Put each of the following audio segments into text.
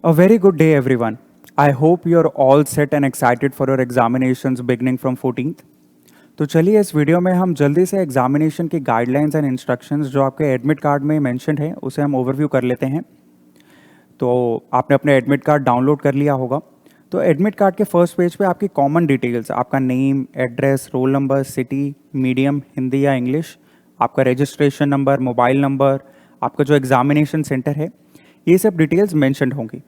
A very good day, everyone. I hope you're all set and excited for your examinations beginning from 14th. तो चलिए इस video में हम जल्दी से एग्जामिनेशन की गाइडलाइंस एंड इंस्ट्रक्शंस जो आपके एडमिट कार्ड में मेंशन है उसे हम ओवरव्यू कर लेते हैं। तो आपने अपने एडमिट कार्ड डाउनलोड कर लिया होगा। तो एडमिट कार्ड के फर्स्ट पेज पे आपकी कॉमन डिटेल्स, आपका name, address, roll number, city, medium Hindi या इंग्लिश, आपका रजिस्ट्रेशन नंबर, मोबाइल नंबर, आपका जो एग्जामिनेशन सेंटर है, ये सब डिटेल्स मेंशन होंगी।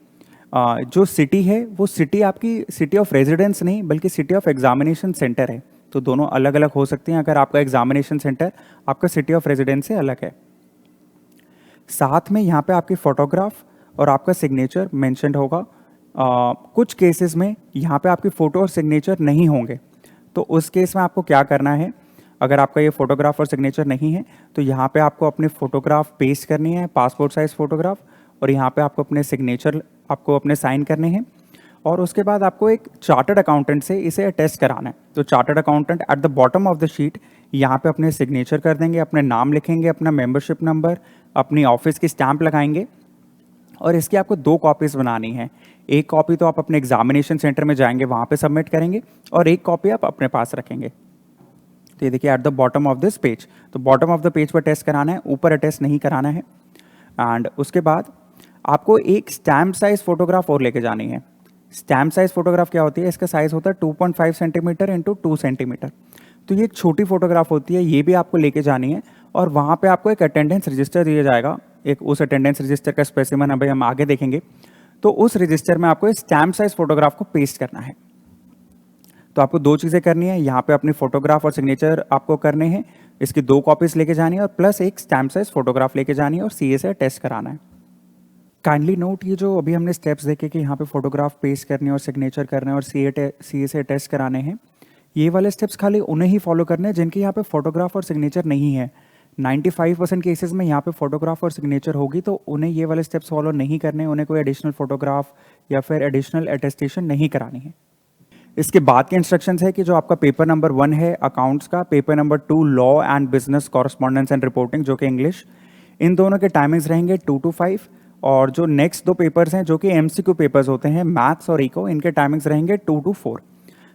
जो सिटी है वो सिटी आपकी सिटी ऑफ रेजिडेंस नहीं बल्कि सिटी ऑफ एग्जामिनेशन सेंटर है। तो दोनों अलग अलग हो सकती हैं अगर आपका एग्जामिनेशन सेंटर आपका सिटी ऑफ रेजिडेंस से अलग है। साथ में यहाँ पे आपकी फ़ोटोग्राफ और आपका सिग्नेचर मेंशन्ड होगा। कुछ केसेस में यहाँ पे आपकी फ़ोटो और सिग्नेचर नहीं होंगे, तो उस केस में आपको क्या करना है, अगर आपका ये फ़ोटोग्राफ और सिग्नेचर नहीं है तो यहाँ पे आपको अपनी फ़ोटोग्राफ पेस्ट करनी है, पासपोर्ट साइज़ फ़ोटोग्राफ, और यहाँ पे आपको अपने सिग्नेचर आपको अपने साइन करने हैं। और उसके बाद आपको एक चार्टर्ड अकाउंटेंट से इसे अटेस्ट कराना है। तो chartered accountant at the bottom of the sheet यहाँ पे अपने सिग्नेचर कर देंगे, अपने नाम लिखेंगे, अपना मेंबरशिप नंबर, अपनी ऑफिस की स्टैंप लगाएंगे। और इसकी आपको 2 कॉपीज़ बनानी है। एक कॉपी तो आप अपने एग्जामिनेशन सेंटर में जाएंगे वहाँ पे सबमिट करेंगे, और एक कॉपी आप अपने पास रखेंगे। तो ये देखिए at the bottom of this page, तो बॉटम ऑफ द पेज पर टेस्ट कराना है, ऊपर अटेस्ट नहीं कराना है। एंड उसके बाद आपको एक स्टैम्प साइज फोटोग्राफ और लेके जानी है। स्टैम्प साइज फोटोग्राफ क्या होती है, इसका साइज होता है 2.5 सेंटीमीटर इंटू 2 सेंटीमीटर। तो ये एक छोटी फोटोग्राफ होती है, ये भी आपको लेके जानी है। और वहाँ पे आपको एक अटेंडेंस रजिस्टर दिया जाएगा, एक उस अटेंडेंस रजिस्टर का स्पेसिमन अभी हम आगे देखेंगे। तो उस रजिस्टर में आपको स्टैम्प साइज फोटोग्राफ को पेस्ट करना है। तो आपको 2 चीज़ें करनी है, यहाँ पे अपनी फोटोग्राफ और सिग्नेचर आपको करने हैं, इसकी 2 कॉपीज लेके जानी है, और प्लस एक स्टैम्प साइज फोटोग्राफ लेके जानी है और सीए से टेस्ट कराना है। काइंडली नोट, ये जो अभी हमने स्टेप्स देखे कि यहाँ पे फोटोग्राफ पेस्ट करने और सिग्नेचर करने और सीए से टेस्ट कराने हैं, ये वाले स्टेप्स खाली उन्हें ही फॉलो करने हैं जिनके यहाँ पे फोटोग्राफ और सिग्नेचर नहीं है। 95% केसेस में यहाँ पे फोटोग्राफ और सिग्नेचर होगी, तो उन्हें ये वाले स्टेप्स फॉलो नहीं करने, उन्हें कोई एडिशनल फोटोग्राफ या फिर एडिशनल अटेस्टेशन नहीं करानी है। इसके बाद के इंस्ट्रक्शंस है कि जो आपका पेपर नंबर 1 है अकाउंट्स का, paper number 2 law and business correspondence and reporting जो कि इंग्लिश, इन दोनों के टाइमिंग्स रहेंगे 2 to 5। और जो नेक्स्ट 2 पेपर्स हैं जो कि एमसीक्यू पेपर्स होते हैं, मैथ्स और इको, इनके टाइमिंग्स रहेंगे 2 to 4।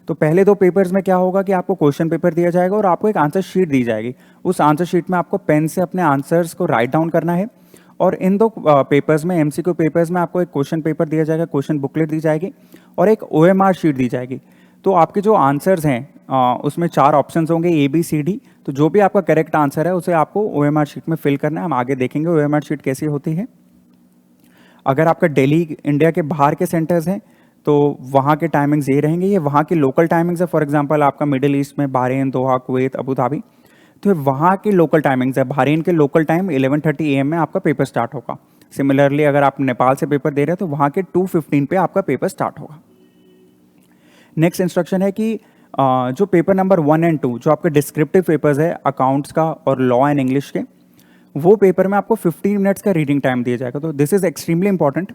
तो पहले 2 पेपर्स में क्या होगा कि आपको क्वेश्चन पेपर दिया जाएगा और आपको एक आंसर शीट दी जाएगी। उस आंसर शीट में आपको पेन से अपने आंसर्स को राइट डाउन करना है। और इन 2 पेपर्स में, एमसीक्यू पेपर्स में, आपको एक क्वेश्चन पेपर दिया जाएगा, क्वेश्चन बुकलेट दी जाएगी और एक ओएमआर शीट दी जाएगी। तो आपके जो आंसर्स हैं उसमें 4 ऑप्शंस होंगे, ए बी सी डी। तो जो भी आपका करेक्ट आंसर है उसे आपको ओएमआर शीट में फिल करना है। हम आगे देखेंगे ओएमआर शीट कैसी होती है। अगर आपका दिल्ली इंडिया के बाहर के सेंटर्स हैं तो वहाँ के टाइमिंग्स ये रहेंगे, ये वहाँ की लोकल टाइमिंग्स है। फॉर एग्जांपल आपका मिडिल ईस्ट में बहरीन, दोहा, कुवैत, अबू धाबी, तो वहाँ की लोकल टाइमिंग्स है। बहरीन के लोकल टाइम 11:30 AM में आपका पेपर स्टार्ट होगा। सिमिलरली अगर आप नेपाल से पेपर दे रहे हैं तो वहाँ के 2:15 पे आपका पेपर स्टार्ट होगा। नेक्स्ट इंस्ट्रक्शन है कि जो पेपर नंबर 1 and 2 जो आपके डिस्क्रिप्टिव पेपर्स है अकाउंट्स का और लॉ एंड इंग्लिश के, वो पेपर में आपको 15 मिनट्स का रीडिंग टाइम दिया जाएगा। तो दिस इज एक्सट्रीमली इंपॉर्टेंट।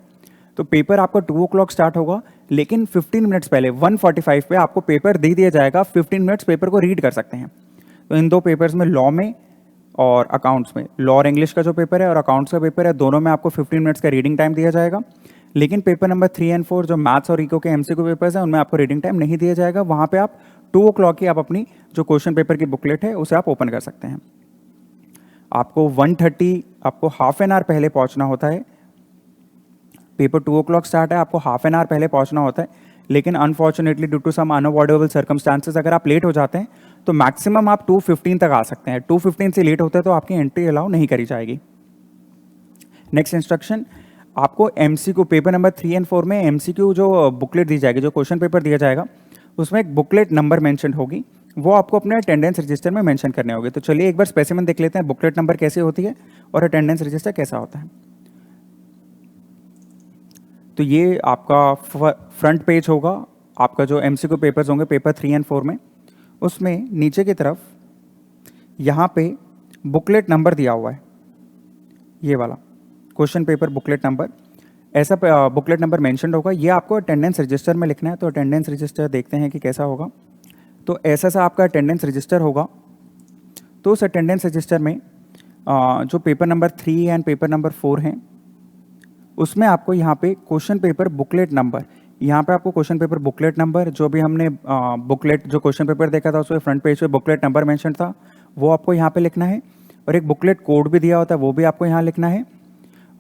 तो पेपर आपका 2 o'clock स्टार्ट होगा, लेकिन 15 मिनट्स पहले 1:45 पे आपको पेपर दे दिया जाएगा। 15 मिनट्स पेपर को रीड कर सकते हैं। तो इन 2 पेपर्स में, लॉ में और अकाउंट्स में, लॉ और इंग्लिश का जो पेपर है और अकाउंट्स का पेपर है, दोनों में आपको 15 मिनट्स का रीडिंग टाइम दिया जाएगा। लेकिन पेपर नंबर 3 and 4 जो मैथ्स और इको के एमसीक्यू पेपर्स हैं उनमें आपको रीडिंग टाइम नहीं दिया जाएगा। वहाँ पे आप 2 o'clock की आप अपनी जो क्वेश्चन पेपर की बुकलेट है उसे आप ओपन कर सकते हैं। आपको 1:30 आपको हाफ एन आवर पहले पहुँचना होता है। पेपर 2 o'clock स्टार्ट है, आपको हाफ एन आवर पहले पहुँचना होता है। लेकिन unfortunately due to some unavoidable circumstances अगर आप लेट हो जाते हैं तो मैक्सिमम आप 2:15 तक आ सकते हैं। 2:15 से लेट होते हैं तो आपकी एंट्री अलाउ नहीं करी जाएगी। नेक्स्ट इंस्ट्रक्शन, आपको एमसीक्यू पेपर नंबर 3 and 4 में एमसीक्यू जो बुकलेट दी जाएगी, जो क्वेश्चन पेपर दिया जाएगा, उसमें एक बुकलेट नंबर मेंशन होगी, वो आपको अपने अटेंडेंस रजिस्टर में मेंशन करने होंगे। तो चलिए एक बार स्पेसिमेन देख लेते हैं, बुकलेट नंबर कैसी होती है और अटेंडेंस रजिस्टर कैसा होता है। तो ये आपका फ्रंट पेज होगा, आपका जो एमसीक्यू पेपर्स होंगे पेपर 3 and 4 में, उसमें नीचे की तरफ यहाँ पे बुकलेट नंबर दिया हुआ है, ये वाला क्वेश्चन पेपर बुकलेट नंबर, ऐसा बुकलेट नंबर मेंशन होगा। ये आपको अटेंडेंस रजिस्टर में लिखना है। तो अटेंडेंस रजिस्टर देखते हैं कि कैसा होगा। तो ऐसा सा आपका अटेंडेंस रजिस्टर होगा। तो उस अटेंडेंस रजिस्टर में जो paper number 3 and paper number 4 हैं उसमें आपको यहाँ पे क्वेश्चन पेपर बुकलेट नंबर, यहाँ पे आपको क्वेश्चन पेपर बुकलेट नंबर, जो भी हमने बुकलेट जो क्वेश्चन पेपर देखा था उसमें फ्रंट पेज पे बुकलेट नंबर मेंशन था, वो आपको यहाँ पे लिखना है। और एक बुकलेट कोड भी दिया होता है, वो भी आपको यहाँ लिखना है।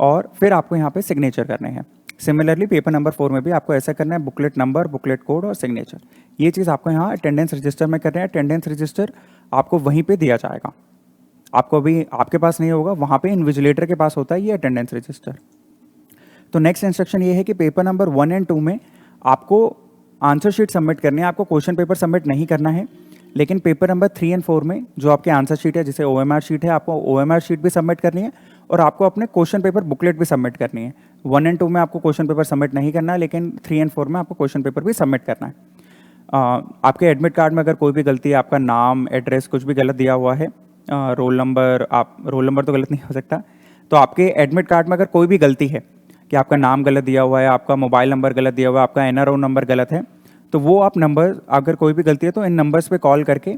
और फिर आपको यहाँ पे सिग्नेचर करने हैं। सिमिलरली पेपर नंबर 4 में भी आपको ऐसा करना है, बुकलेट नंबर, बुकलेट कोड और सिग्नेचर। ये चीज़ आपको यहाँ अटेंडेंस रजिस्टर में करना है। अटेंडेंस रजिस्टर आपको वहीं पे दिया जाएगा, आपको अभी आपके पास नहीं होगा, वहाँ पे इन्विजिलेटर के पास होता है ये अटेंडेंस रजिस्टर। तो नेक्स्ट इंस्ट्रक्शन ये है कि पेपर नंबर 1 और 2 में आपको आंसर शीट सबमिट करनी है, आपको क्वेश्चन पेपर सबमिट नहीं करना है। लेकिन पेपर नंबर 3 और 4 में जो आपके आंसर शीट है, जिसे OMR शीट है, आपको OMR शीट भी सबमिट करनी है और आपको अपने क्वेश्चन पेपर बुकलेट भी सबमिट करनी है। 1 और 2 में आपको क्वेश्चन पेपर सबमिट नहीं करना है, लेकिन 3 और 4 में आपको क्वेश्चन पेपर भी सबमिट करना है। आपके एडमिट कार्ड में अगर कोई भी गलती है, आपका नाम, एड्रेस कुछ भी गलत दिया हुआ है, रोल नंबर तो गलत नहीं हो सकता, तो आपके एडमिट कार्ड में अगर कोई भी गलती है कि आपका नाम गलत दिया हुआ है, आपका मोबाइल नंबर गलत दिया हुआ है, आपका NRO नंबर गलत है, तो वो आप नंबर, अगर कोई भी गलती है तो इन नंबर्स पे कॉल करके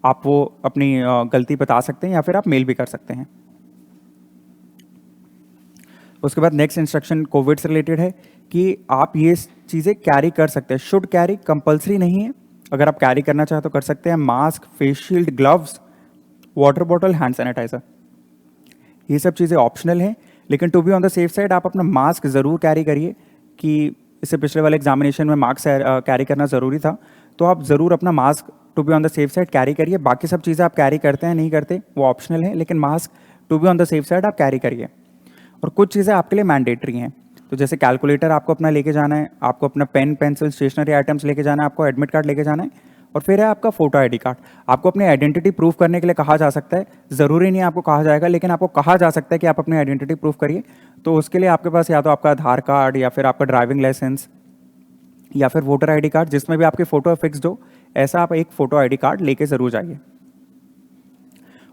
आप वो अपनी गलती बता सकते हैं या फिर आप मेल भी कर सकते हैं। उसके बाद नेक्स्ट इंस्ट्रक्शन कोविड से रिलेटेड है कि आप ये चीज़ें कैरी कर सकते हैं। शुड कैरी कंपलसरी नहीं है, अगर आप कैरी करना चाहें तो कर सकते हैं। Mask, face shield, gloves, water bottle, hand sanitiser, ये सब चीज़ें ऑप्शनल हैं। लेकिन to be on the safe side आप अपना मास्क ज़रूर कैरी करिए, कि इससे पिछले वाले एग्जामिनेशन में मास्क कैरी करना ज़रूरी था, तो आप ज़रूर अपना mask to be on the safe side carry करिए। बाकी सब चीज़ें आप कैरी करते हैं नहीं करते वो ऑप्शनल है, लेकिन mask to be on the safe side आप कैरी करिए। और कुछ चीज़ें आपके लिए मैंडेटरी हैं, तो जैसे कैलकुलेटर आपको अपना लेके जाना है, आपको अपना पेन, पेंसिल, स्टेशनरी आइटम्स लेके जाना है, आपको एडमिट कार्ड लेके जाना है, और फिर है आपका फोटो ID कार्ड। आपको अपनी आइडेंटिटी प्रूफ करने के लिए कहा जा सकता है, ज़रूरी नहीं आपको कहा जाएगा, लेकिन आपको कहा जा सकता है कि आप अपनी आइडेंटिटी प्रूफ करिए। तो उसके लिए आपके पास या तो आपका आधार कार्ड या फिर आपका ड्राइविंग लाइसेंस या फिर वोटर ID कार्ड, जिसमें भी आपकी फ़ोटो फिक्स्ड हो, ऐसा आप एक फ़ोटो ID कार्ड लेके ज़रूर जाइए।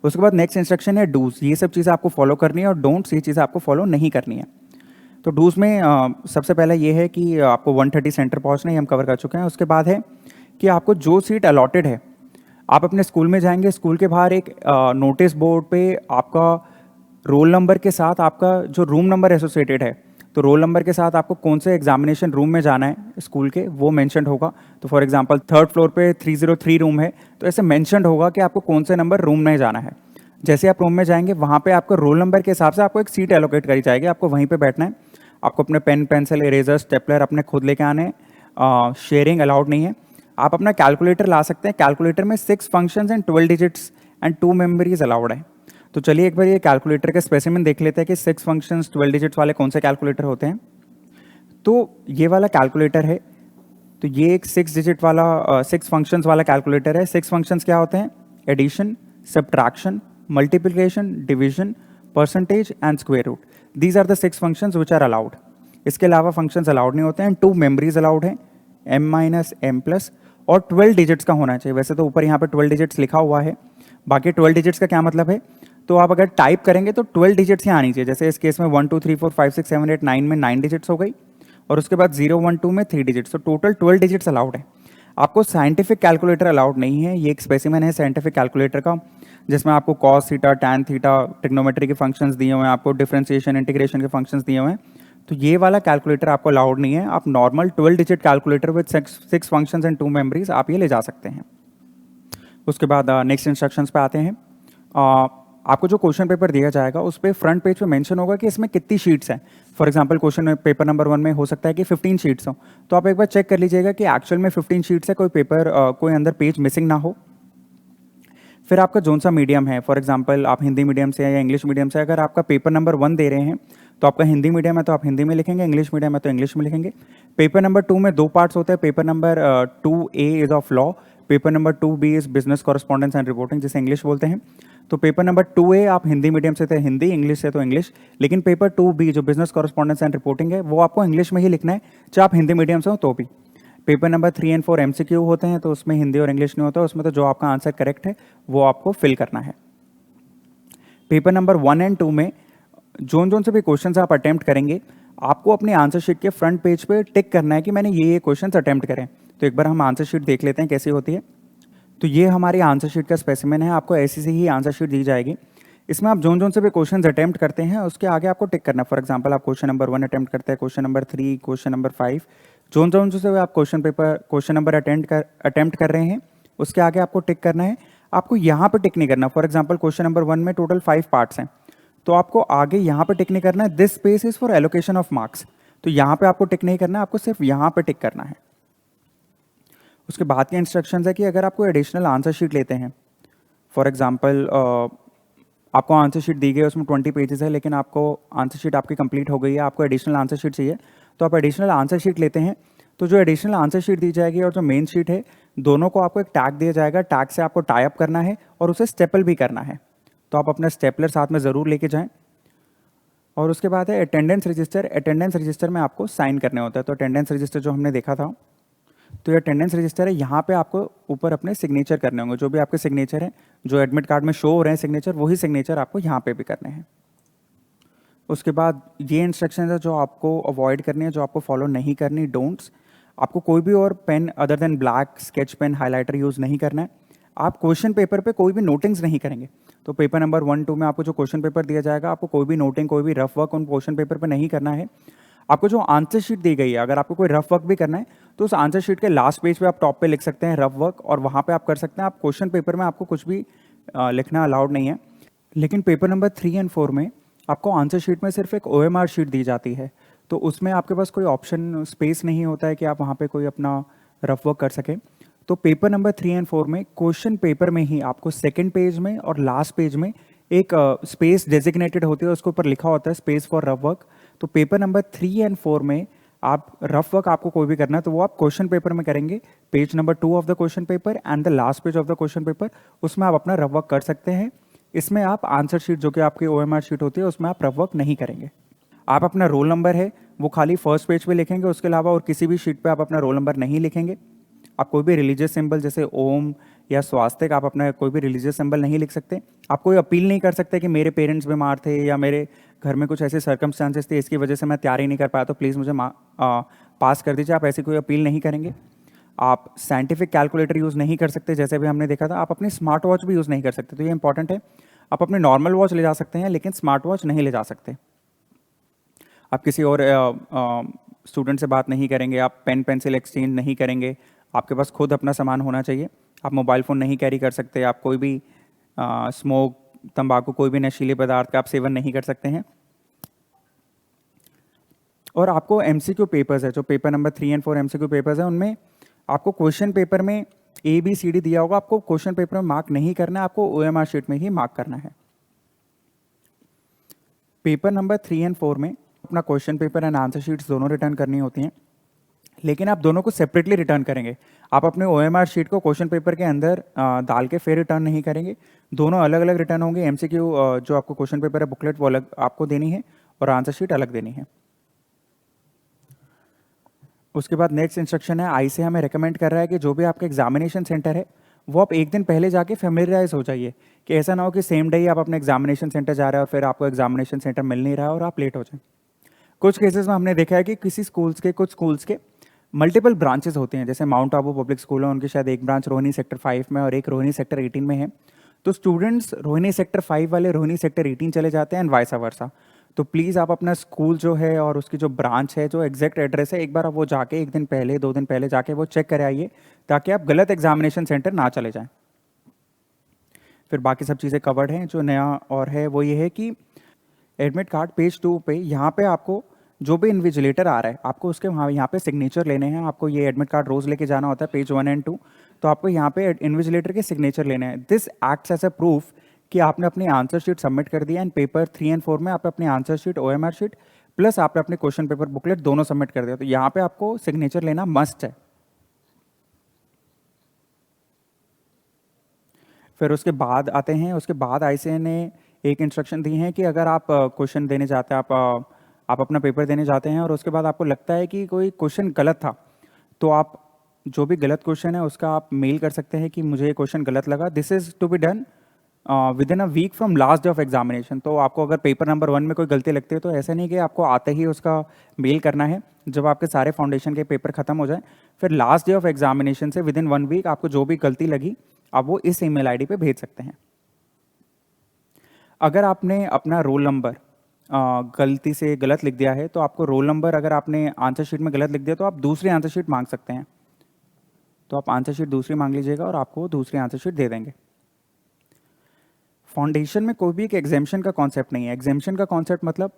उसके बाद नेक्स्ट इंस्ट्रक्शन है डूज। ये सब चीज़ें आपको फॉलो करनी है और डोंट्स, ये चीज़ें आपको फॉलो नहीं करनी है। तो डूज में सबसे पहले ये है कि आपको 1:30 सेंटर पहुंचना है, हम कवर कर चुके हैं। उसके बाद है कि आपको जो सीट अलॉटेड है, आप अपने स्कूल में जाएंगे, स्कूल के बाहर एक नोटिस बोर्ड पे आपका रोल नंबर के साथ आपका जो रूम नंबर एसोसिएटेड है, तो रोल नंबर के साथ आपको कौन से एग्जामिनेशन रूम में जाना है स्कूल के, वो मेंशन होगा। तो फॉर एग्जांपल 3rd फ्लोर पे 303 रूम है, तो ऐसे मेंशन होगा कि आपको कौन से नंबर रूम में जाना है। जैसे आप रूम में जाएंगे, वहाँ पे आपको रोल नंबर के हिसाब से आपको एक सीट एलोकेट करी जाएगी, आपको वहीं पे बैठना है। आपको अपने पेन, पेंसिल, इरेजर, स्टेपलर अपने खुद लेके आने हैं, शेयरिंग अलाउड नहीं है। आप अपना कैलकुलेटर ला सकते हैं, कैलकुलेटर में 6 functions and 12 digits and 2 memories allowed है। तो चलिए एक बार ये कैलकुलेटर के स्पेसिमेन देख लेते हैं कि 6 फंक्शंस 12 डिजिट्स वाले कौन से कैलकुलेटर होते हैं। तो ये वाला कैलकुलेटर है, तो ये एक 6 डिजिट वाला 6 फंक्शंस वाला कैलकुलेटर है। 6 फंक्शंस क्या होते हैं? Addition, subtraction, multiplication, division, percentage and square root. These are the 6 functions which are allowed. इसके अलावा फंक्शंस अलाउड नहीं होते हैं। 2 मेमोरीज अलाउड है, m-, m+, और 12 डिजिट्स का होना चाहिए। वैसे तो ऊपर यहाँ पे 12 डिजिट्स लिखा हुआ है, बाकी 12 डिजिट्स का क्या मतलब है? तो आप अगर टाइप करेंगे तो 12 डिजिट्स ही आनी चाहिए। जैसे इस केस में 1 2 3 4 5 6 7 8 9 में 9 डिजिट्स हो गई, और उसके बाद 0 1 2 में 3 डिजिट्स, तो टोटल 12 डिजिट्स अलाउड है। आपको साइंटिफिक कैलकुलेटर अलाउड नहीं है। ये एक स्पेसिमेन है साइंटिफिक कैलकुलेटर का, जिसमें आपको cos theta, tan theta, trigonometry के फंक्शंस दिए हुए हैं, आपको डिफरेंशिएशन, इंटीग्रेशन के फंक्शंस दिए हुए हैं। तो ये वाला कैलकुलेटर आपको अलाउड नहीं है। आप normal 12 digit calculator with 6 functions and 2 memories आप ये ले जा सकते हैं। उसके बाद नेक्स्ट इंस्ट्रक्शंस पे आते हैं। आपको जो क्वेश्चन पेपर दिया जाएगा उस पर फ्रंट पेज पे मेंशन होगा कि इसमें कितनी शीट्स हैं। For example question paper number 1 में हो सकता है कि 15 शीट्स हो, तो आप एक बार चेक कर लीजिएगा कि एक्चुअल में 15 शीट्स है, कोई अंदर पेज मिसिंग ना हो। फिर आपका जोन सा मीडियम है, फॉर एग्जांपल आप हिंदी मीडियम से या इंग्लिश मीडियम से, अगर आपका पेपर नंबर 1 दे रहे हैं तो आपका हिंदी मीडियम है तो आप हिंदी में लिखेंगे, इंग्लिश मीडियम है तो इंग्लिश में लिखेंगे। पेपर नंबर 2 में 2 पार्ट्स होते हैं। Paper number 2A is of law, paper number 2B is business correspondence and reporting, जिसे इंग्लिश बोलते हैं। तो पेपर नंबर 2A आप हिंदी मीडियम से थे हिंदी, इंग्लिश से तो इंग्लिश, लेकिन पेपर 2B जो बिजनेस कॉरेस्पॉन्डेंस एंड रिपोर्टिंग है वो आपको इंग्लिश में ही लिखना है, चाहे आप हिंदी मीडियम से हो तो भी। पेपर नंबर 3 और 4 MCQ होते हैं, तो उसमें हिंदी और इंग्लिश नहीं होता, उसमें तो जो आपका आंसर करेक्ट है वो आपको फिल करना है। पेपर नंबर 1 और 2 में जोन से भी क्वेश्चन आप अटेम्प्ट करेंगे, आपको अपने आंसर शीट के फ्रंट पेज पे टिक करना है कि मैंने ये क्वेश्चन अटेम्प्ट करें। तो एक बार हम आंसर शीट देख लेते हैं कैसी होती है। तो ये हमारी आंसर शीट का स्पेसिमेन है, आपको ऐसी से ही आंसर शीट दी जाएगी। इसमें आप जोन जोन से भी क्वेश्चन अटेम्प्ट करते हैं उसके आगे आपको टिक करना है। फॉर एग्जाम्पल आप क्वेश्चन नंबर 1 अटेम्प्ट करते हैं, question number 3, question number 5, zone zone से आप क्वेश्चन नंबर अटेम्प्ट कर रहे हैं उसके आगे आपको टिक करना है। आपको यहाँ पे टिक नहीं करना। फॉर एग्जाम्पल क्वेश्चन नंबर 1 में टोटल 5 पार्ट्स हैं, तो आपको आगे यहाँ पे टिक नहीं करना है। This space is for allocation of marks, तो यहाँ पे आपको टिक नहीं करना है, आपको सिर्फ यहाँ पे टिक करना है। उसके बाद के इंस्ट्रक्शंस है कि अगर आपको एडिशनल आंसर शीट लेते हैं, फॉर एग्जाम्पल आपको आंसर शीट दी गई है उसमें 20 पेजेस है, लेकिन आपको आंसर शीट आपकी कंप्लीट हो गई है, आपको एडिशनल आंसर शीट चाहिए, तो आप एडिशनल आंसर शीट लेते हैं। तो जो एडिशनल आंसर शीट दी जाएगी और जो मेन शीट है, दोनों को आपको एक टैग दिया जाएगा। टैग से आपको टाई अप करना है और उसे स्टेपल भी करना है, तो आप अपना स्टेपलर साथ में ज़रूर लेके जाएं। और उसके बाद है अटेंडेंस रजिस्टर। अटेंडेंस रजिस्टर में आपको साइन करने होता है, तो अटेंडेंस रजिस्टर जो हमने देखा था, तो ये अटेंडेंस रजिस्टर है। यहाँ पे आपको ऊपर अपने सिग्नेचर करने होंगे, जो भी आपके सिग्नेचर हैं, जो एडमिट कार्ड में शो हो रहे हैं सिग्नेचर, वही सिग्नेचर आपको यहाँ पे भी करने हैं। उसके बाद ये इंस्ट्रक्शन है जो आपको अवॉइड करनी है, जो आपको फॉलो नहीं करनी, डोंट्स। आपको कोई भी और pen other than black, sketch pen, highlighter use नहीं करना है। आप क्वेश्चन पेपर पे कोई भी नोटिंग्स नहीं करेंगे। तो पेपर नंबर 1, 2 में आपको जो क्वेश्चन पेपर दिया जाएगा, आपको कोई भी नोटिंग, कोई भी रफ वर्क उन क्वेश्चन पेपर पे नहीं करना है। आपको जो आंसर शीट दी गई है, अगर आपको कोई रफ वर्क भी करना है तो उस आंसर शीट के लास्ट पेज पे आप टॉप पे लिख सकते हैं रफ वर्क, और वहाँ पे आप कर सकते हैं। आप क्वेश्चन पेपर में आपको कुछ भी लिखना अलाउड नहीं है। लेकिन पेपर नंबर 3 एंड 4 में आपको आंसर शीट में सिर्फ एक OMR शीट दी जाती है, तो उसमें आपके पास कोई ऑप्शन स्पेस नहीं होता है कि आप वहाँ पे कोई अपना रफ वर्क कर सकें। तो पेपर नंबर 3 एंड 4 में क्वेश्चन पेपर में ही आपको सेकंड पेज में और लास्ट पेज में एक स्पेस डेजिग्नेटेड होती है, उसके ऊपर लिखा होता है स्पेस फॉर रफ वर्क। तो पेपर नंबर 3 एंड 4 में आप रफ वर्क आपको कोई भी करना है तो वो आप क्वेश्चन पेपर में करेंगे, page number 2 of the question paper and the last page of the question paper, उसमें आप अपना रफ वर्क कर सकते हैं। इसमें आप आंसर शीट जो कि आपकी OMR शीट होती है उसमें आप रफ वर्क नहीं करेंगे। आप अपना रोल नंबर है वो खाली फर्स्ट पेज पे लिखेंगे, उसके अलावा और किसी भी शीट पे आप अपना रोल नंबर नहीं लिखेंगे। आप कोई भी रिलीजियस सिंबल जैसे ओम या स्वास्तिक, आप अपना कोई भी रिलीजियस सिंबल नहीं लिख सकते। आप कोई अपील नहीं कर सकते कि मेरे पेरेंट्स बीमार थे या मेरे घर में कुछ ऐसे सर्कमस्टांसेस थे, इसकी वजह से मैं तैयारी नहीं कर पाया, तो प्लीज़ मुझे पास कर दीजिए। आप ऐसी कोई अपील नहीं करेंगे। आप साइंटिफिक कैलकुलेटर यूज़ नहीं कर सकते, जैसे भी हमने देखा था। आप अपनी स्मार्ट वॉच भी यूज़ नहीं कर सकते, तो ये इंपॉर्टेंट है। आप अपने नॉर्मल वॉच ले जा सकते हैं, लेकिन स्मार्ट वॉच नहीं ले जा सकते। आप किसी और स्टूडेंट से बात नहीं करेंगे, आप पेन पेंसिल एक्सचेंज नहीं करेंगे, आपके पास खुद अपना सामान होना चाहिए। आप मोबाइल फ़ोन नहीं कैरी कर सकते, आप कोई भी स्मोक, तंबाकू, कोई भी नशीले पदार्थ का आप सेवन नहीं कर सकते हैं। और आपको MCQ पेपर्स है, जो paper number 3 and 4 MCQ papers है, उनमें आपको क्वेश्चन पेपर में ABCD दिया होगा, आपको क्वेश्चन पेपर में मार्क नहीं करना है, आपको OMR शीट में ही मार्क करना है। पेपर नंबर 3 एंड 4 में अपना question paper and answer sheets दोनों रिटर्न करनी होती हैं, लेकिन आप दोनों को सेपरेटली रिटर्न करेंगे। आप अपने OMR शीट को क्वेश्चन पेपर के अंदर डाल के फिर रिटर्न नहीं करेंगे, दोनों अलग अलग रिटर्न होंगे। MCQ जो आपको क्वेश्चन पेपर है बुकलेट वो अलग आपको देनी है और आंसर शीट अलग देनी है। उसके बाद नेक्स्ट इंस्ट्रक्शन है, आई से हमें रिकमेंड कर रहा है कि जो भी आपका एग्जामिनेशन सेंटर है वो आप एक दिन पहले जाके फेमिलियराइज हो जाइए, कि ऐसा ना हो कि सेम डे ही आप अपने एग्जामिनेशन सेंटर जा रहे हैं और फिर आपको एग्जामिनेशन सेंटर मिल नहीं रहा और आप लेट हो जाए। कुछ केसेस में हमने देखा है कि कुछ स्कूल्स के मल्टीपल ब्रांचेस होते हैं, जैसे माउंट आबू पब्लिक स्कूल है, उनकी शायद एक ब्रांच रोहिणी सेक्टर 5 में और एक रोहिणी सेक्टर 18 में है। तो स्टूडेंट्स रोहिणी सेक्टर 5 वाले रोहिणी सेक्टर 18 चले जाते हैं एंड वाइसा वर्सा। तो प्लीज़ आप अपना स्कूल जो है और उसकी जो ब्रांच है, जो एग्जैक्ट एड्रेस है, एक बार आप वो जाके एक दिन पहले 2 दिन पहले जाके वो चेक कर आइए, ताकि आप गलत एग्जामिनेशन सेंटर ना चले जाएं। फिर बाकी सब चीज़ें कवर्ड हैं। जो नया और है वो ये है कि एडमिट कार्ड पेज 2 पे यहाँ पे आपको जो भी इन्विजिलेटर आ रहा है, आपको उसके वहाँ यहाँ पे सिग्नेचर लेने हैं। आपको ये एडमिट कार्ड रोज़ लेके जाना होता है, पेज 1 एंड 2, तो आपको यहाँ पे इन्विजिलेटर के सिग्नेचर लेने हैं। This acts as a proof कि आपने अपनी आंसर शीट सबमिट कर दिया एंड पेपर 3 एंड 4 में आप अपनी answer sheet, OMR sheet plus आपने अपने क्वेश्चन पेपर बुकलेट दोनों सबमिट कर दिया, तो यहाँ पे आपको सिग्नेचर लेना मस्ट है। फिर उसके बाद आते हैं, उसके बाद ICAI ने एक इंस्ट्रक्शन दी है कि अगर आप क्वेश्चन देने जाते हैं, आप अपना पेपर देने जाते हैं और उसके बाद आपको लगता है कि कोई क्वेश्चन गलत था, तो आप जो भी गलत क्वेश्चन है उसका आप मेल कर सकते हैं कि मुझे ये क्वेश्चन गलत लगा। This is to be done within a week from last day of examination. तो आपको अगर पेपर नंबर 1 में कोई गलती लगती है तो ऐसा नहीं कि आपको आते ही उसका मेल करना है, जब आपके सारे फाउंडेशन के पेपर खत्म हो जाए फिर लास्ट डे ऑफ एग्जामिनेशन से विद इन 1 वीक आपको जो भी गलती लगी आप वो इस email ID पे भेज सकते हैं। अगर आपने अपना रोल नंबर गलती से गलत लिख दिया है तो आपको रोल नंबर अगर आपने आंसर शीट में गलत लिख दिया तो आप दूसरी आंसर शीट मांग सकते हैं। तो आप आंसर शीट दूसरी मांग लीजिएगा और आपको वो दूसरी आंसर शीट दे देंगे। फाउंडेशन में कोई भी एक एग्जाम्शन का कॉन्सेप्ट नहीं है। एग्जाम्शन का कॉन्सेप्ट मतलब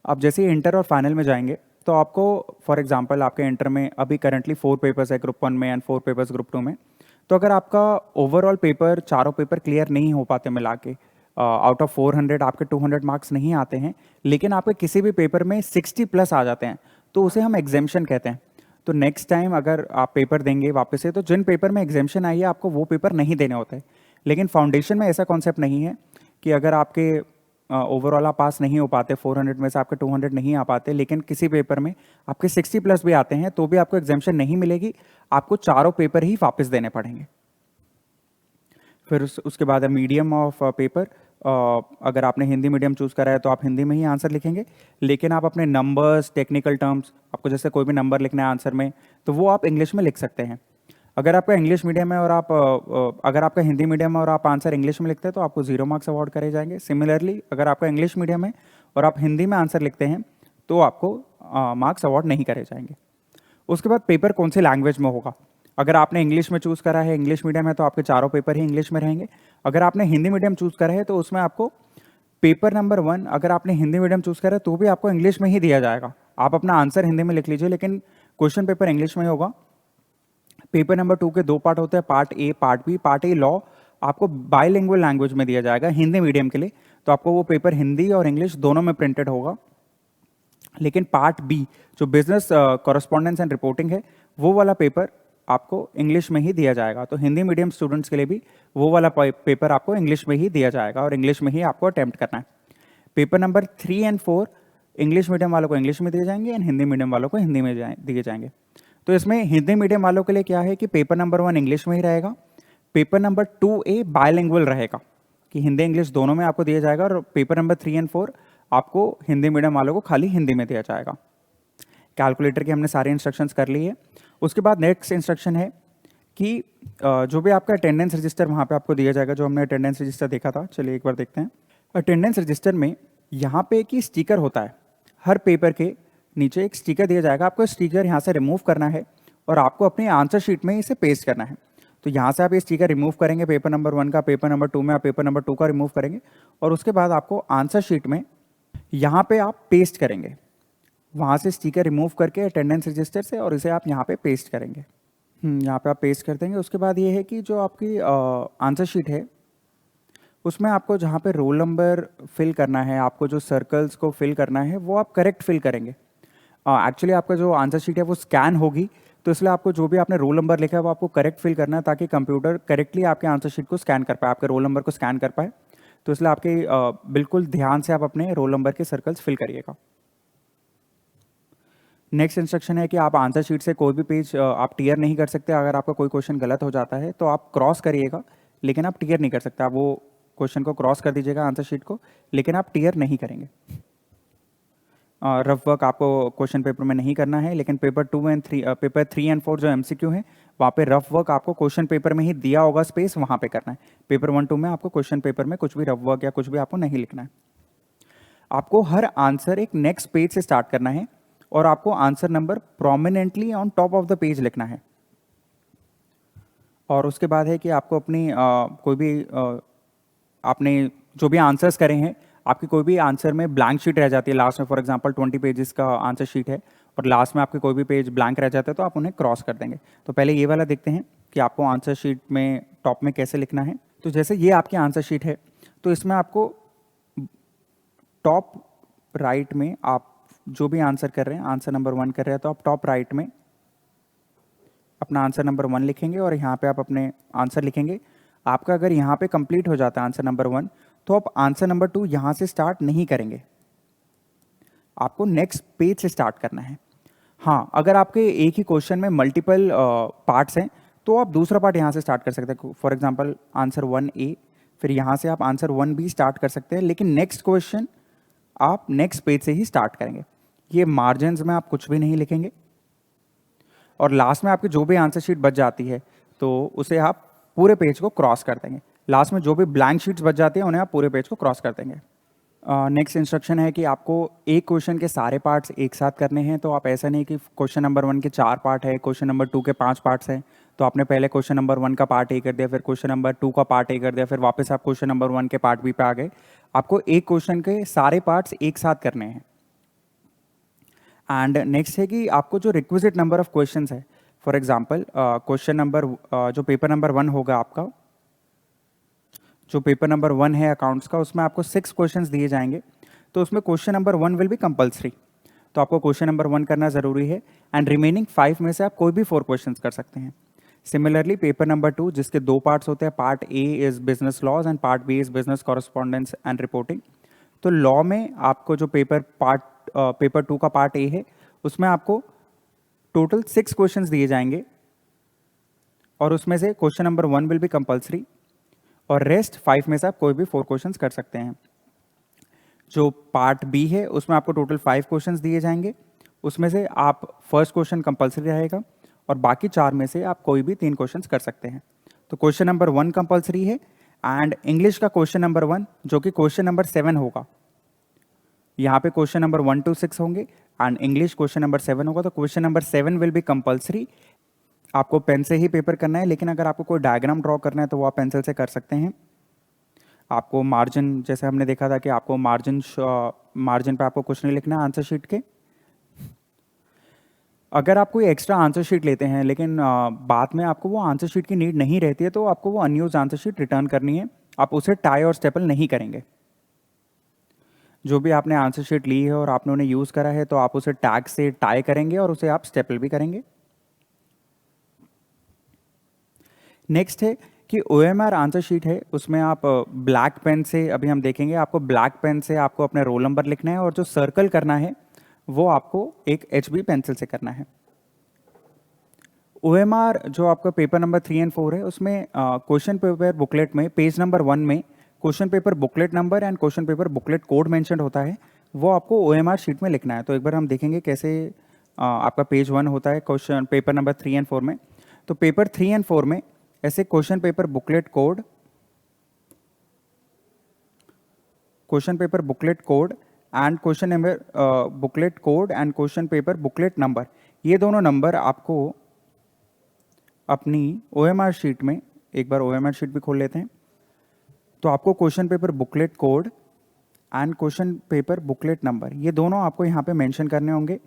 आप जैसे ही इंटर और फाइनल में जाएंगे तो आपको फॉर एग्जांपल आपके इंटर में अभी करंटली 4 पेपर्स है ग्रुप 1 में एंड 4 पेपर्स ग्रुप 2 में। तो अगर आपका ओवरऑल पेपर चारों पेपर क्लियर नहीं हो पाते मिला के, आउट ऑफ 400 आपके 200 मार्क्स नहीं आते हैं, लेकिन आपके किसी भी पेपर में 60 प्लस आ जाते हैं तो उसे हम एग्जाम्शन कहते हैं। तो नेक्स्ट टाइम अगर आप पेपर देंगे वापस से तो जिन पेपर में एग्जाम्शन आई है आपको वो पेपर नहीं देने होते। लेकिन फाउंडेशन में ऐसा कॉन्सेप्ट नहीं है कि अगर आपके ओवरऑल आप पास नहीं हो पाते 400 में से आपके 200 नहीं आ पाते, लेकिन किसी पेपर में आपके 60 प्लस भी आते हैं तो भी आपको एग्जाम्शन नहीं मिलेगी, आपको चारों पेपर ही वापस देने पड़ेंगे। फिर उसके बाद है मीडियम ऑफ पेपर। अगर आपने हिंदी मीडियम चूज़ करा है तो आप हिंदी में ही आंसर लिखेंगे, लेकिन आप अपने नंबर्स टेक्निकल टर्म्स आपको जैसे कोई भी नंबर लिखना है आंसर में तो वो आप इंग्लिश में लिख सकते हैं। अगर आपका इंग्लिश मीडियम है और अगर आपका हिंदी मीडियम है और आप आंसर इंग्लिश में लिखते हैं तो आपको 0 मार्क्स अवार्ड करे जाएंगे। सिमिलरली अगर आपका इंग्लिश मीडियम है और आप हिंदी में आंसर लिखते हैं तो आपको मार्क्स अवार्ड नहीं करे जाएंगे। उसके बाद पेपर कौन सी लैंग्वेज में होगा। अगर आपने इंग्लिश में चूज़ करा है, इंग्लिश मीडियम है, तो आपके चारों पेपर ही इंग्लिश में रहेंगे। अगर आपने हिंदी मीडियम चूज़ करा है तो उसमें आपको पेपर नंबर 1 अगर आपने हिंदी मीडियम चूज़ करा है तो भी आपको इंग्लिश में ही दिया जाएगा। आप अपना आंसर हिंदी में लिख लीजिए, लेकिन क्वेश्चन पेपर इंग्लिश में ही होगा। पेपर नंबर 2 के 2 पार्ट होते हैं, part A part B. Part A law आपको बाइलिंगुअल लैंग्वेज में दिया जाएगा हिंदी मीडियम के लिए, तो आपको वो पेपर हिंदी और इंग्लिश दोनों में प्रिंटेड होगा। लेकिन पार्ट बी जो बिजनेस कॉरेस्पॉन्डेंस एंड रिपोर्टिंग है वो वाला पेपर आपको इंग्लिश में ही दिया जाएगा। तो हिंदी मीडियम स्टूडेंट्स के लिए भी वो वाला पेपर आपको इंग्लिश में ही दिया जाएगा और इंग्लिश में ही आपको अटेम्प्ट करना है। Paper number 3 and 4 English medium वालों को इंग्लिश में दिए जाएंगे एंड हिंदी मीडियम वालों को हिंदी में दिए जाएंगे। तो इसमें हिंदी मीडियम वालों के लिए क्या है कि पेपर नंबर 1 इंग्लिश में ही रहेगा, पेपर नंबर 2A बायलिंगुअल रहेगा कि हिंदी इंग्लिश दोनों में आपको दिया जाएगा, और पेपर नंबर 3 एंड 4 आपको हिंदी मीडियम वालों को खाली हिंदी में दिया जाएगा। कैलकुलेटर की हमने सारी इंस्ट्रक्शंस कर ली है। उसके बाद नेक्स्ट इंस्ट्रक्शन है कि जो भी आपका अटेंडेंस रजिस्टर वहाँ पे आपको दिया जाएगा, जो हमने अटेंडेंस रजिस्टर देखा था, चलिए एक बार देखते हैं। अटेंडेंस रजिस्टर में यहाँ पे एक ही स्टिकर होता है, हर पेपर के नीचे एक स्टिकर दिया जाएगा। आपको स्टिकर यहाँ से रिमूव करना है और आपको अपनी आंसर शीट में इसे पेस्ट करना है। तो यहाँ से आप ये स्टिकर रिमूव करेंगे पेपर नंबर 1 का, पेपर नंबर 2 में आप पेपर नंबर 2 का रिमूव करेंगे और उसके बाद आपको आंसर शीट में यहाँ पे आप पेस्ट करेंगे। वहाँ से स्टिकर रिमूव करके अटेंडेंस रजिस्टर से और इसे आप यहाँ पे पेस्ट करेंगे। यहाँ पे आप पेस्ट कर देंगे। उसके बाद ये है कि जो आपकी आंसर शीट है उसमें आपको जहाँ पे रोल नंबर फिल करना है, आपको जो सर्कल्स को फिल करना है वो आप करेक्ट फिल करेंगे। एक्चुअली आपका जो आंसर शीट है वो स्कैन होगी, तो इसलिए आपको जो भी आपने रोल नंबर लिखा है वो आपको करेक्ट फिल करना है ताकि कंप्यूटर करेक्टली आपके आंसर शीट को स्कैन कर पाए, आपके रोल नंबर को स्कैन कर पाए। तो इसलिए आपके बिल्कुल ध्यान से आप अपने रोल नंबर के सर्कल्स फिल करिएगा। नेक्स्ट इंस्ट्रक्शन है कि आप आंसर शीट से कोई भी पेज आप टियर नहीं कर सकते। अगर आपका कोई क्वेश्चन गलत हो जाता है तो आप क्रॉस करिएगा, लेकिन आप टियर नहीं कर सकते। आप वो क्वेश्चन को क्रॉस कर दीजिएगा आंसर शीट को, लेकिन आप टियर नहीं करेंगे। रफ वर्क आपको क्वेश्चन पेपर में नहीं करना है, लेकिन पेपर 3 एंड 4 जो MCQ है वहाँ पे रफ वर्क आपको क्वेश्चन पेपर में ही दिया होगा स्पेस, वहाँ पे करना है। पेपर 1, 2 में आपको क्वेश्चन पेपर में कुछ भी रफ वर्क या कुछ भी आपको नहीं लिखना है। आपको हर आंसर एक नेक्स्ट पेज से स्टार्ट करना है और आपको answer number prominently on top of the page लिखना है। और उसके बाद है कि आपको अपनी कोई भी आपने जो भी आंसर्स करे हैं, आपकी कोई भी आंसर में ब्लैंक शीट रह जाती है लास्ट में, फॉर एग्जांपल 20 पेजेस का आंसर शीट है और लास्ट में आपके कोई भी पेज ब्लैंक रह जाता है तो आप उन्हें क्रॉस कर देंगे। तो पहले ये वाला देखते हैं कि आपको आंसर शीट में टॉप में कैसे लिखना है। तो जैसे ये आपकी आंसर शीट है तो इसमें आपको टॉप राइट में आप जो भी आंसर कर रहे हैं, आंसर नंबर 1 कर रहे हैं तो आप टॉप राइट में अपना आंसर नंबर 1 लिखेंगे और यहाँ पे आप अपने आंसर लिखेंगे। आपका अगर यहाँ पे कंप्लीट हो जाता है आंसर नंबर 1 तो आप आंसर नंबर 2 यहाँ से स्टार्ट नहीं करेंगे, आपको नेक्स्ट पेज से स्टार्ट करना है। हाँ, अगर आपके एक ही क्वेश्चन में मल्टीपल पार्ट्स हैं तो आप दूसरा पार्ट यहाँ से स्टार्ट कर सकते हैं। फॉर एग्जांपल आंसर 1A, फिर यहाँ से आप आंसर 1B स्टार्ट कर सकते हैं, लेकिन नेक्स्ट क्वेश्चन आप नेक्स्ट पेज से ही स्टार्ट करेंगे। ये मार्जिन्स में आप कुछ भी नहीं लिखेंगे और लास्ट में आपकी जो भी आंसर शीट बच जाती है तो उसे आप पूरे पेज को क्रॉस कर देंगे। लास्ट में जो भी ब्लैंक शीट्स बच जाती हैं उन्हें आप पूरे पेज को क्रॉस कर देंगे। नेक्स्ट इंस्ट्रक्शन है कि आपको एक क्वेश्चन के सारे पार्ट्स एक साथ करने हैं। तो आप ऐसा नहीं कि क्वेश्चन नंबर 1 के 4 पार्ट है, क्वेश्चन नंबर 2 के 5 पार्ट्स हैं, तो आपने पहले क्वेश्चन नंबर 1 का पार्ट ए कर दिया, फिर क्वेश्चन नंबर 2 का पार्ट ए कर दिया, फिर वापस आप क्वेश्चन नंबर 1 के पार्ट बी पे आ गए। आपको एक क्वेश्चन के सारे पार्ट्स एक साथ करने हैं। एंड नेक्स्ट है कि आपको जो रिक्विजिट नंबर ऑफ क्वेश्चन है, फॉर एग्जाम्पल क्वेश्चन नंबर जो पेपर नंबर 1 होगा आपका, जो पेपर नंबर 1 है अकाउंट्स का, उसमें आपको 6 क्वेश्चंस दिए जाएंगे। तो उसमें question number 1 will be compulsory, तो आपको क्वेश्चन नंबर 1 करना ज़रूरी है। एंड रिमेनिंग 5 में से आप कोई भी 4 क्वेश्चंस कर सकते हैं। सिमिलरली पेपर नंबर 2 जिसके 2 पार्ट्स होते हैं, part A is business laws and part B is business correspondence and reporting. तो लॉ में आपको जो पेपर 2 का पार्ट ए है उसमें आपको टोटल 6 क्वेश्चंस दिए जाएंगे और उसमें से question number 1 will be compulsory और रेस्ट 5 में से आप कोई भी 4 क्वेश्चंस कर सकते हैं। जो पार्ट बी है उसमें आपको टोटल 5 क्वेश्चंस दिए जाएंगे, उसमें से आप फर्स्ट क्वेश्चन कंपल्सरी रहेगा और बाकी 4 में से आप कोई भी 3 क्वेश्चंस कर सकते हैं। तो क्वेश्चन नंबर 1 कंपल्सरी है एंड इंग्लिश का क्वेश्चन नंबर 1 जो कि क्वेश्चन नंबर 7 होगा, यहाँ पे क्वेश्चन नंबर 1 to 6 होंगे एंड इंग्लिश क्वेश्चन नंबर 7 होगा। तो question number 7 will be compulsory. आपको पेन से ही पेपर करना है, लेकिन अगर आपको कोई डायग्राम ड्रॉ करना है तो वो आप पेंसिल से कर सकते हैं। आपको मार्जिन, जैसे हमने देखा था कि आपको मार्जिन पे आपको कुछ नहीं लिखना है आंसर शीट के। अगर आप कोई एक्स्ट्रा आंसर शीट लेते हैं लेकिन बाद में आपको वो आंसर शीट की नीड नहीं रहती है, तो आपको वो अनयूज आंसर शीट रिटर्न करनी है। आप उसे टाई और स्टेपल नहीं करेंगे। जो भी आपने आंसर शीट ली है और आपने उन्हें यूज़ करा है तो आप उसे टैग से टाई करेंगे और उसे आप स्टेपल भी करेंगे। नेक्स्ट है कि OMR आंसर शीट है, उसमें आप ब्लैक पेन से, अभी हम देखेंगे, आपको ब्लैक पेन से आपको अपने रोल नंबर लिखना है और जो सर्कल करना है वो आपको एक HB पेंसिल से करना है। OMR जो आपका पेपर नंबर 3 और 4 है उसमें क्वेश्चन पेपर बुकलेट में पेज नंबर 1 में question paper booklet number and question paper booklet code mention होता है, वो आपको OMR शीट में लिखना है। तो एक बार हम देखेंगे कैसे आपका पेज 1 होता है क्वेश्चन पेपर नंबर 3 और 4 में। तो पेपर 3 और 4 में ऐसे question paper booklet code and question number booklet code and question paper booklet number, ये दोनों नंबर आपको अपनी OMR शीट में, एक बार OMR शीट भी खोल लेते हैं, तो आपको question paper booklet code and question paper booklet number ये दोनों आपको यहाँ पे मेंशन करने होंगे।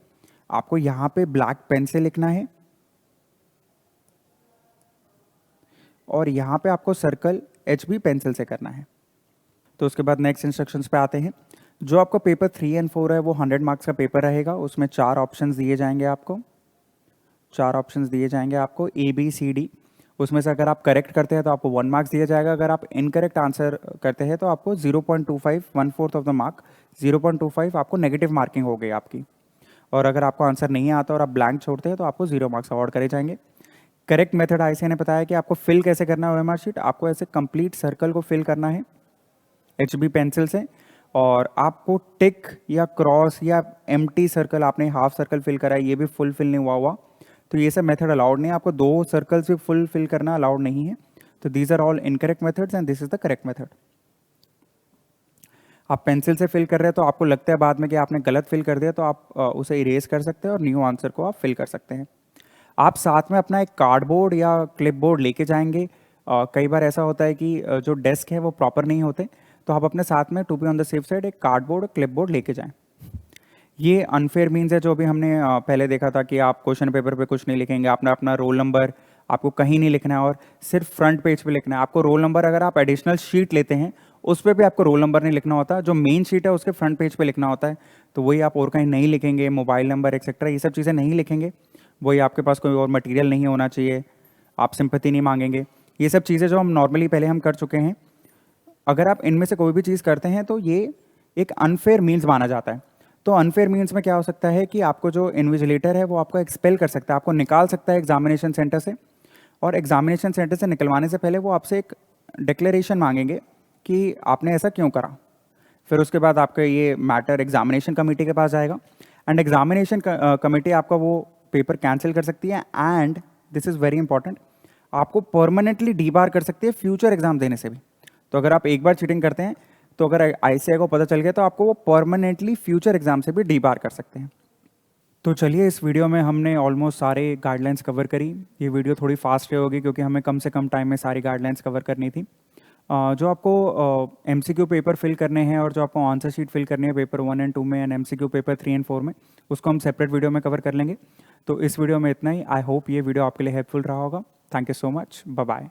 आपको यहाँ पे ब्लैक पेन से लिखना है और यहाँ पे आपको सर्कल HB पेंसिल से करना है। तो उसके बाद नेक्स्ट इंस्ट्रक्शंस पे आते हैं। जो आपका पेपर 3 और 4 है वो 100 मार्क्स का पेपर रहेगा। उसमें 4 ऑप्शंस दिए जाएंगे आपको, 4 ऑप्शंस दिए जाएंगे आपको ABCD। उसमें से अगर आप करेक्ट करते हैं तो आपको 1 मार्क्स दिया जाएगा। अगर आप इनकरेक्ट आंसर करते हैं तो आपको 0.25 1/4 ऑफ द मार्क 0.25 आपको नेगेटिव मार्किंग हो गई आपकी। और अगर आपको आंसर नहीं आता और आप ब्लैंक छोड़ते हैं तो आपको 0 मार्क्स अवॉर्ड करे जाएंगे। करेक्ट मेथड आईसी ने बताया कि आपको फिल कैसे करना है OMR शीट। आपको ऐसे कंप्लीट सर्कल को फिल करना है HB पेंसिल से और आपको टिक या क्रॉस या एम्प्टी सर्कल, आपने हाफ सर्कल फिल करा है, ये भी फुल फिल नहीं हुआ तो ये सब मेथड अलाउड नहीं है। आपको 2 सर्कल्स भी फुल फिल करना अलाउड नहीं है। तो these are all incorrect methods and this is the correct method. आप पेंसिल से फिल कर रहे हैं तो आपको लगता है बाद में कि आपने गलत फिल कर दिया, तो आप उसे इरेज कर सकते हैं और न्यू आंसर को आप फिल कर सकते हैं। आप साथ में अपना एक कार्डबोर्ड या क्लिपबोर्ड लेके जाएंगे। कई बार ऐसा होता है कि जो डेस्क है वो प्रॉपर नहीं होते, तो आप अपने साथ में to be on the safe side एक कार्डबोर्ड और क्लिपबोर्ड लेके जाएं। ये अनफेयर मीन्स है जो भी हमने पहले देखा था कि आप क्वेश्चन पेपर पे कुछ नहीं लिखेंगे, आपने अपना रोल नंबर आपको कहीं नहीं लिखना है और सिर्फ फ्रंट पेज पे लिखना है। आपको रोल नंबर, अगर आप एडिशनल शीट लेते हैं उस पर भी आपको रोल नंबर नहीं लिखना होता, जो मेन शीट है उसके फ्रंट पेज पे लिखना होता है। तो वही आप और कहीं नहीं लिखेंगे, मोबाइल नंबर एक्सेट्रा ये सब चीज़ें नहीं लिखेंगे। वही आपके पास कोई और मटेरियल नहीं होना चाहिए, आप सिंपैथी नहीं मांगेंगे, ये सब चीज़ें जो हम नॉर्मली पहले हम कर चुके हैं। अगर आप इनमें से कोई भी चीज़ करते हैं तो ये एक अनफेयर मीन्स माना जाता है। तो अनफेयर मीन्स में क्या हो सकता है कि आपको जो इन्विजिलेटर है वो आपको एक्सपेल कर सकता है, आपको निकाल सकता है एग्जामिनेशन सेंटर से। और एग्जामिनेशन सेंटर से निकलवाने से पहले वो आपसे एक डिक्लेरेशन मांगेंगे कि आपने ऐसा क्यों करा। फिर उसके बाद आपका ये मैटर एग्जामिनेशन कमेटी के पास जाएगा एंड एग्जामिनेशन कमेटी आपका वो पेपर कैंसिल कर सकती है and this is very important, आपको परमानेंटली डीबार कर सकती है फ्यूचर एग्जाम देने से भी। तो अगर आप एक बार चीटिंग करते हैं तो अगर ICAI को पता चल गया तो आपको वो परमानेंटली फ्यूचर एग्जाम से भी डीबार कर सकते हैं। तो चलिए, इस वीडियो में हमने ऑलमोस्ट सारे गाइडलाइंस कवर करी। ये वीडियो थोड़ी फास्ट होगी क्योंकि हमें कम से कम टाइम में सारी गाइडलाइंस कवर करनी थी। जो आपको MCQ पेपर फिल करने हैं और जो आपको आंसर शीट फिल करनी है पेपर 1 एंड 2 में एंड MCQ पेपर 3 एंड 4 में, उसको हम सेपरेट वीडियो में कवर कर लेंगे। तो इस वीडियो में इतना ही। आई होप ये वीडियो आपके लिए हेल्पफुल रहा होगा। Thank you so much. Bye bye.